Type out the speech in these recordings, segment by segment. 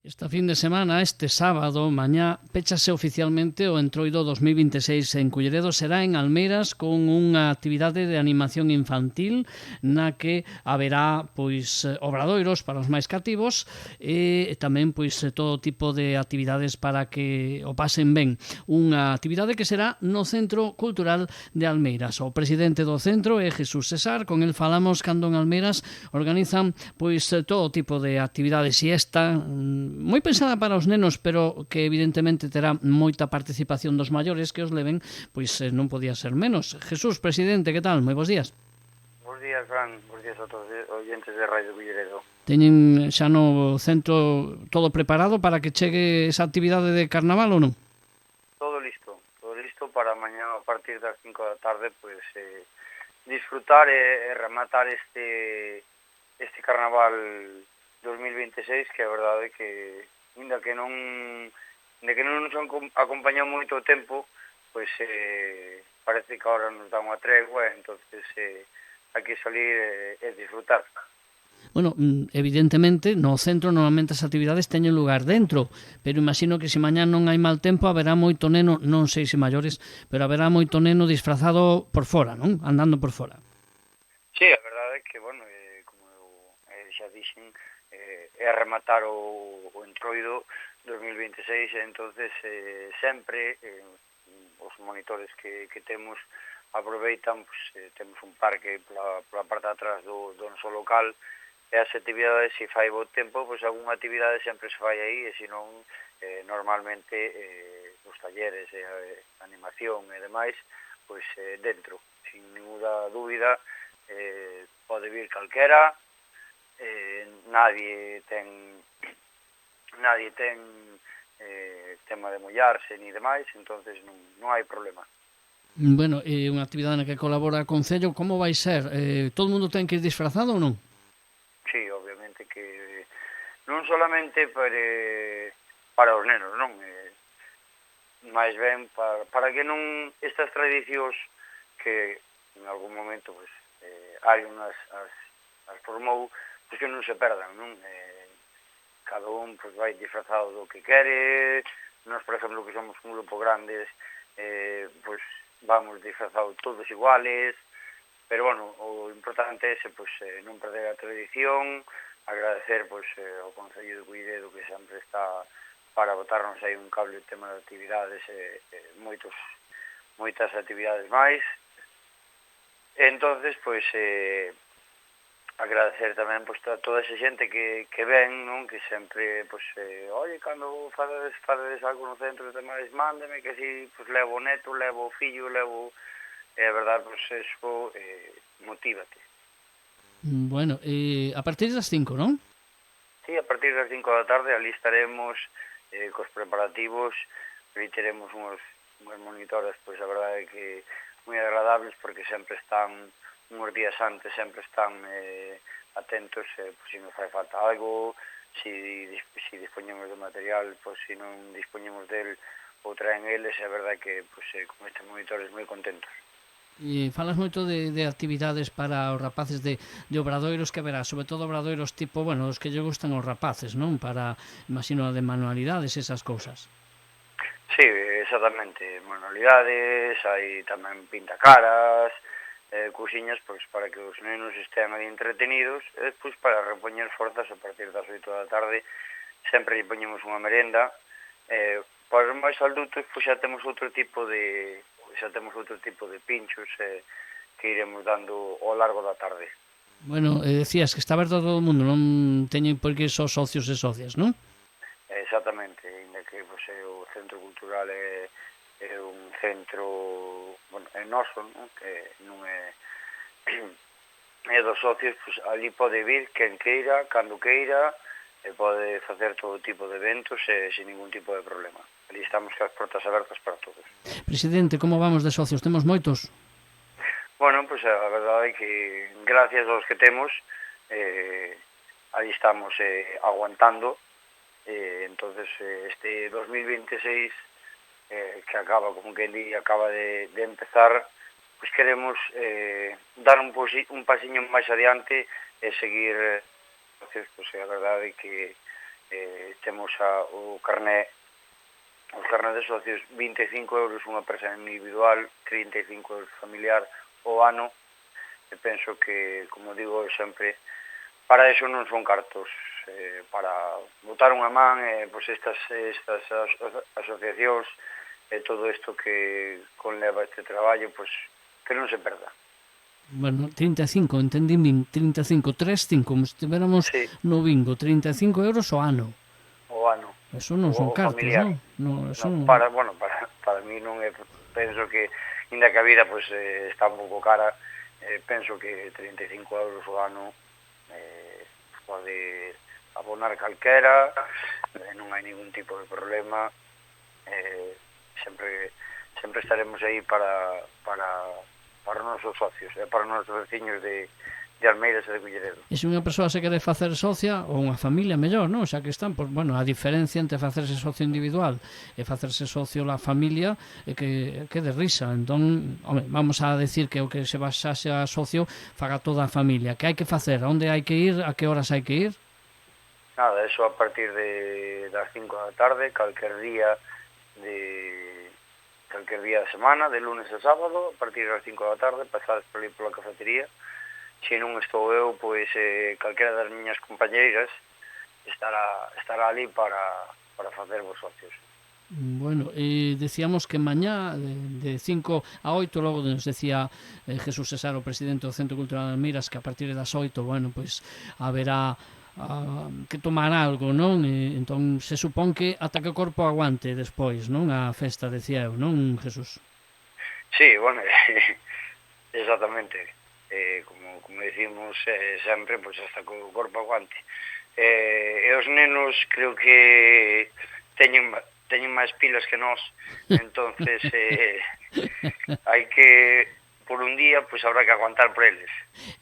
Esta fin de semana, este sábado, mañá, péchase oficialmente o Entroido 2026 en Culleredo. Será en Almeiras con unha actividade de animación infantil na que haberá obradoiros para os máis cativos e tamén todo tipo de actividades para que o pasen ben. Unha actividade que será no Centro Cultural de Almeiras. O presidente do centro é Jesús César, con el falamos cando en Almeiras organizan todo tipo de actividades e esta moi pensada para os nenos, pero que evidentemente terá moita participación dos maiores que os leven, non podía ser menos. Jesús, presidente, que tal? Moi bons días. Bos días, Fran. Bos días a todos os oyentes de Radio Culleredo. Teñen xa no centro todo preparado para que chegue esa actividade de carnaval ou non? Todo listo para mañá a partir das 5 da tarde, disfrutar e rematar este carnaval 2026, que a verdade é que ainda que non nos acompañou moito tempo, parece que agora nos dá unha tregua, entonces hai que salir e disfrutar. Bueno, evidentemente, no centro normalmente as actividades teñen lugar dentro, pero imagino que se mañá non hai mal tempo haberá moito neno, non sei se maiores, pero haberá moito neno disfrazado por fora, non? Andando por fora. Sí, a verdade é que, como xa dixen, é rematar o Entroido 2026, entonces sempre os monitores que temos aproveitan, temos un parque pola parte de atrás do noso local, e as actividades, se fai bo tempo, algunha actividade sempre se fai aí, e senón, normalmente, os talleres, animación e demais, dentro, sin ninguna dúbida, pode vir calquera, nadie ten tema de mollarse ni demais, entonces non hai problema. Bueno, é unha actividade na que colabora o Concello, como vai ser? Todo o mundo ten que ir disfrazado ou non? Sí, obviamente que non solamente para os nenos, non? Mais ben para que non estas tradicións que en algún momento hai as formou, que non se perdan, non? Cada un vai disfrazado do que quere. Nós, por exemplo, que somos un grupo grandes, vamos disfrazados todos iguales, pero, o importante é non perder a tradición, agradecer ao Concello de Culleredo que sempre está para botarnos aí un cable de tema de actividades moitas actividades máis. Entonces, agradecer tamén a toda esa xente que ven, non? Que sempre, oye, cando fadedes algo no centro e demais, mándeme que si, levo o neto, levo o fillo, levo... E a verdade, eso motívate. Bueno, a partir das 5, non? Sí, a partir das 5 da tarde ali estaremos cos preparativos, ali teremos unhas monitoras, a verdade é que moi agradables, porque sempre están, unhos días antes, sempre están atentos, se nos fai falta algo, se dispoñemos de material, se non dispoñemos del, ou traen eles, a verdade é que con estes monitores moi contentos. E falas moito de actividades para os rapaces de obradoiros que haberá, sobre todo obradoiros tipo, os que lle gustan aos rapaces, non? Para, imagino, de manualidades, esas cousas. Sí, exactamente, manualidades, hai tamén pintacaras, cousiñas, para que os nenos estean aí entretenidos, e despois para repoñer forzas a partir das 8 da tarde, sempre lle poñemos unha merenda, para os máis adultos, xa temos outro tipo de pinchos que iremos dando ao largo da tarde. Bueno, decías que está aberto a todo o mundo, non teñen por que só socios e socias, non? Exactamente, ainda que o Centro Cultural é un centro, é noso, non? Que non é dos socios, ali pode vir quen queira, cando queira, e pode facer todo tipo de eventos sin ningún tipo de problema. Ali estamos con as portas abertas para todos. Presidente, como vamos de socios? Temos moitos? Bueno, a verdade é que gracias aos que temos, ali estamos aguantando, entonces este 2026 que acaba, como que acaba de empezar, queremos dar un pasiño máis adiante e seguir, a verdade é que temos o carné, os carnés de socios, 25 euros unha persoa individual, 35 euros familiar ao ano, e penso que, como digo sempre, para eso non son cartos, para botar unha man, pois estas asociacións e todo isto que conleva este traballo, pois que non se perda. Bueno, 35, entendín, 35, 35, como se estiveramos Sí, no bingo, 35 euros ao ano. o ano, Eso non son o cartos, familiar. non? No, eso No, non... para mí non é, penso que, inda que a vida pois, está un pouco cara, penso que 35 euros ao ano pode abonar calquera, non hai ningún tipo de problema, sempre estaremos aí para os nosos socios, para os nosos veciños de Almeiras e de Culleredo. E se unha persoa se quere facer socia, ou unha familia mellor, non? Xa que están, pois, bueno, a diferencia entre facerse socio individual e facerse socio la familia é que de risa. Entón, home, vamos a decir que o que se basase a socio faga toda a familia. Que hai que facer? A onde hai que ir? A que horas hai que ir? Nada, eso a partir das 5 da tarde, calquer día da semana, de lunes a sábado, a partir das 5 da tarde, pasades por ali pola cafetería. Se non estou eu, pois calquera das miñas compañeiras estará ali para facer vos socios. Bueno, decíamos que mañá de 5 a 8, logo nos decía Jesús Cesar, o presidente do Centro Cultural de Almeiras, que a partir das 8, bueno, pois haberá que tomar algo, non? Entón se supón que ata que o corpo aguante despois, non? A festa, decía eu, non, Jesús? Sí, bueno, exactamente. Como decimos sempre, pois hasta que o corpo aguante. E os nenos creo que teñen máis pilas que nós, entonces hai que, por un día, pois habrá que aguantar por eles.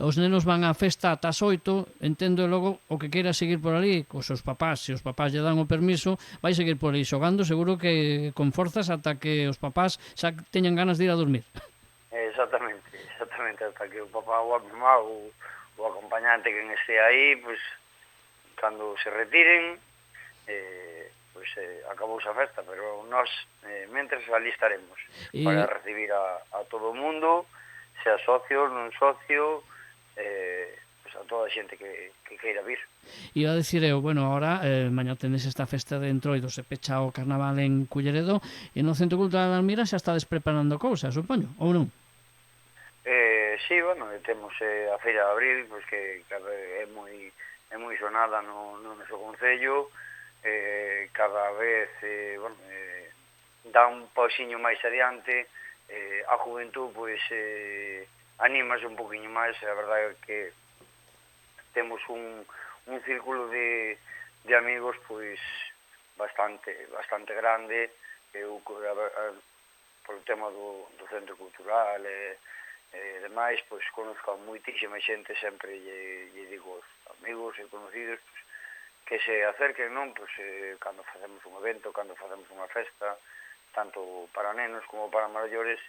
Os nenos van á festa ata as 8, entendo, e logo o que queira seguir por ali, cos seus papás, se os papás lle dan o permiso, vai seguir por ali xogando, seguro que con forzas ata que os papás xa teñan ganas de ir a dormir. Exactamente, hasta que o papá ou a mamá ou o acompañante que este aí, pois, cando se retiren, pois acabouse a festa, pero nós, mentres, ali estaremos para recibir a todo o mundo, sea socio, non socio, pois a toda a xente que queira vir. Iba a decir eu, bueno, ahora mañá tenes esta festa de Entroido, se pecha o carnaval en Culleredo, e no Centro Cultural de Almira xa estades preparando cousas, supoño, ou non? Sí, bueno, temos a Feira de Abril, pois que é moi sonada no noso concello, cada vez dá un pausiño máis adiante, a juventud pois anímase un poquinho máis, a verdade é que temos un círculo de amigos pois bastante grande, eu polo tema do centro cultural e demais, pois conozco a moitísima xente, sempre lle digo aos amigos e conocidos pois, que se acerquen, non? Pois, cando facemos un evento, cando facemos unha festa, tanto para nenos como para maiores,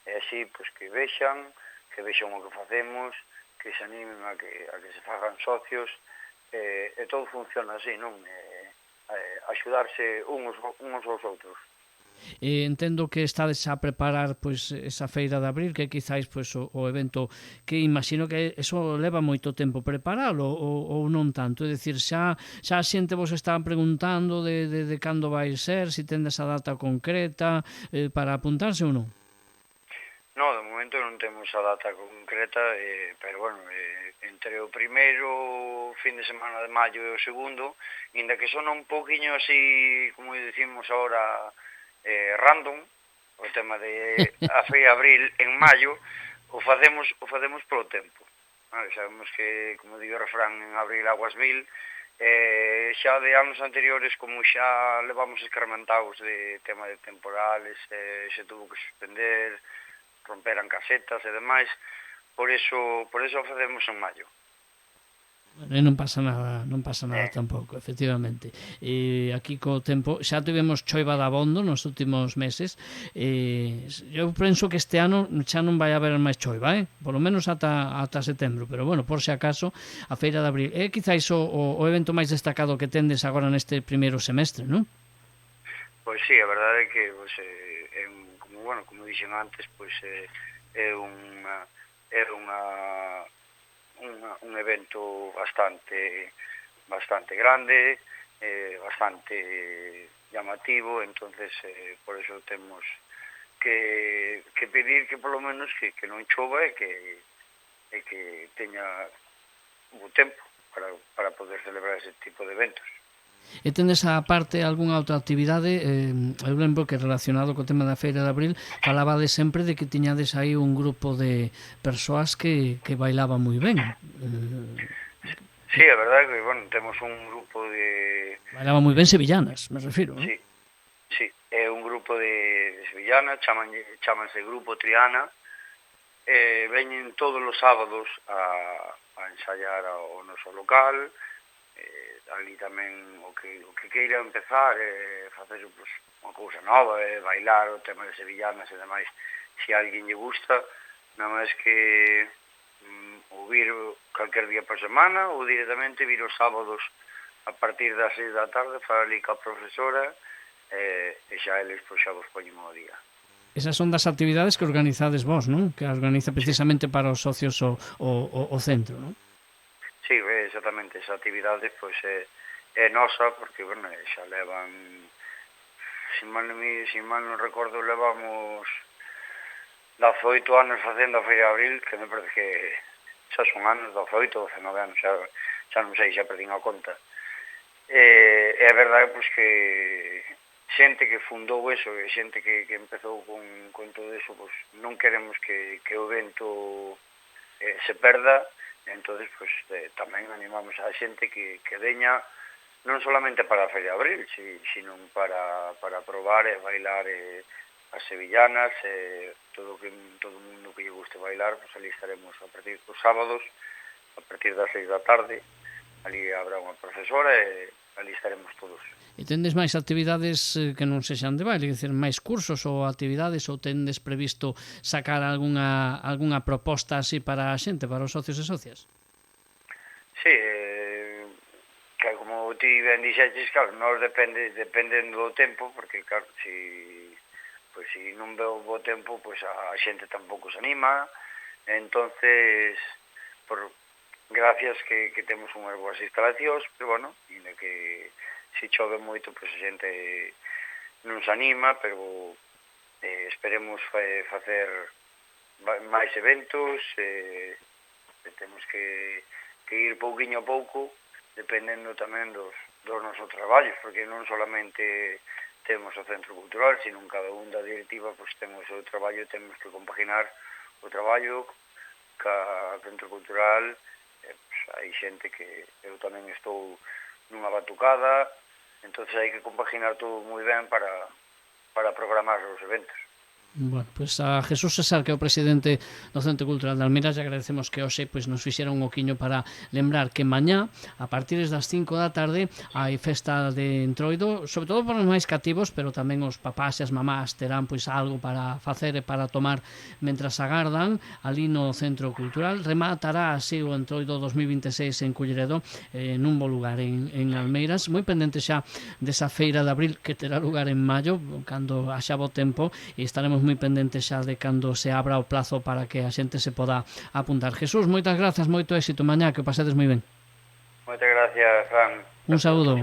e así pois, que vexan o que facemos, que se animen a que se fagan socios, e todo funciona así, non? Axudarse uns aos outros. Entendo que estades a preparar pois esa feira de abril, que quizáis pois o evento que imagino que eso leva moito tempo preparalo ou non tanto, é dicir, xa a xente vos está preguntando de cando vai ser, se tendes a data concreta para apuntarse ou non? No, de momento non temos a data concreta, pero bueno, entre o primeiro fin de semana de maio e o segundo, inda que sona un poquinho así, como decimos ahora, random, o tema de a Feira de Abril en maio, o facemos polo tempo. Vale, sabemos que, como digo o refrán, en abril aguas mil, xa de anos anteriores, como xa levamos escarmentados de tema de temporales, se tuvo que suspender, romperan casetas e demais, por eso o facemos en maio. E non pasa nada tampouco, efectivamente. E aquí co tempo xa tivemos choiva dabondo nos últimos meses. Eu penso que este ano xa non vai haber máis choiva, por lo menos ata setembro, pero bueno, por se acaso a Feira de Abril é quizáis o evento máis destacado que tendes agora neste primeiro semestre, non? Pois sí, a verdade é que como dixen antes, pois é un evento bastante grande, bastante llamativo, entonces por eso temos que pedir que polo menos que non chova e que teña bo tempo para poder celebrar ese tipo de eventos. E tendes a parte algunha outra actividade? Eu lembro que relacionado co tema da Feira de Abril falabades sempre de que tiñades aí un grupo de persoas que bailaban moi ben. Sí, a verdade é que, temos un grupo de... Bailaban moi ben sevillanas, me refiro, non? Sí, é un grupo de sevillanas, chamanse Grupo Triana, veñen todos os sábados a ensaiar ao noso local. Ali tamén o que queira empezar facer unha cousa nova, bailar o tema de sevillanas e demais, se a alguén lle gusta, nada máis que ou vir calquer día por semana ou directamente vir os sábados a partir das 6 da tarde, falar ali coa profesora e xa eles xa vos poñen o día. Esas son das actividades que organizades vos, non? Que organiza precisamente para os socios o centro, non? Sí, exactamente, esa actividade pois é nosa, porque, xa levan, se mal non recordo, levamos 18 anos facendo a Feira de Abril, que me parece que xa son anos, 18, 19 anos, xa non sei, xa perdín a conta. E a verdade, pois, que xente que fundou eso, e xente que empezou con todo eso, pois non queremos que o evento se perda. Entonces, pues, tamén animamos a xente que veña non solamente para a Feria de Abril, sino para probar e bailar as sevillanas, todo o mundo que lle guste bailar, pues ali estaremos a partir dos sábados, a partir das 6 da tarde, ali habrá unha profesora e ali estaremos todos. E tendes máis actividades que non sexan de baile, dicir, máis cursos ou actividades, ou tendes previsto sacar algunha proposta así para a xente, para os socios e socias? Sí, que como ti ben dixeches, claro, nós dependen do tempo, porque claro, si non veo bo tempo, pois a xente tampouco se anima, entonces, gracias que temos unhas boas instalacións, pero ainda que se chove moito, pois a xente non se anima, pero esperemos facer máis eventos, temos que ir pouquiño a pouco, dependendo tamén dos nosos traballos, porque non solamente temos o Centro Cultural, sino en cada un da directiva pois temos o traballo, temos que compaginar o traballo ca Centro Cultural. Hai xente que eu tamén estou nunha batucada, entonces hai que compaginar todo moi ben para programar os eventos. Bueno, pues a Jesús César, que é o presidente do Centro Cultural de Almeiras, agradecemos que hoxe nos fixera un oquiño para lembrar que mañá, a partir das 5 da tarde, hai festa de Entroido, sobre todo para os máis cativos, pero tamén os papás e as mamás terán algo para facer e para tomar mentras agardan ali no Centro Cultural. Rematará así o Entroido 2026 en Culleredo, nun bo lugar en Almeiras, moi pendente xa desa Feira de Abril que terá lugar en maio, cando haxa bo tempo, e estaremos moi pendente xa de cando se abra o plazo para que a xente se poda apuntar. Jesús, moitas grazas, moito éxito mañá, que o pasedes moi ben. Moitas gracias, Fran. Un saúdo.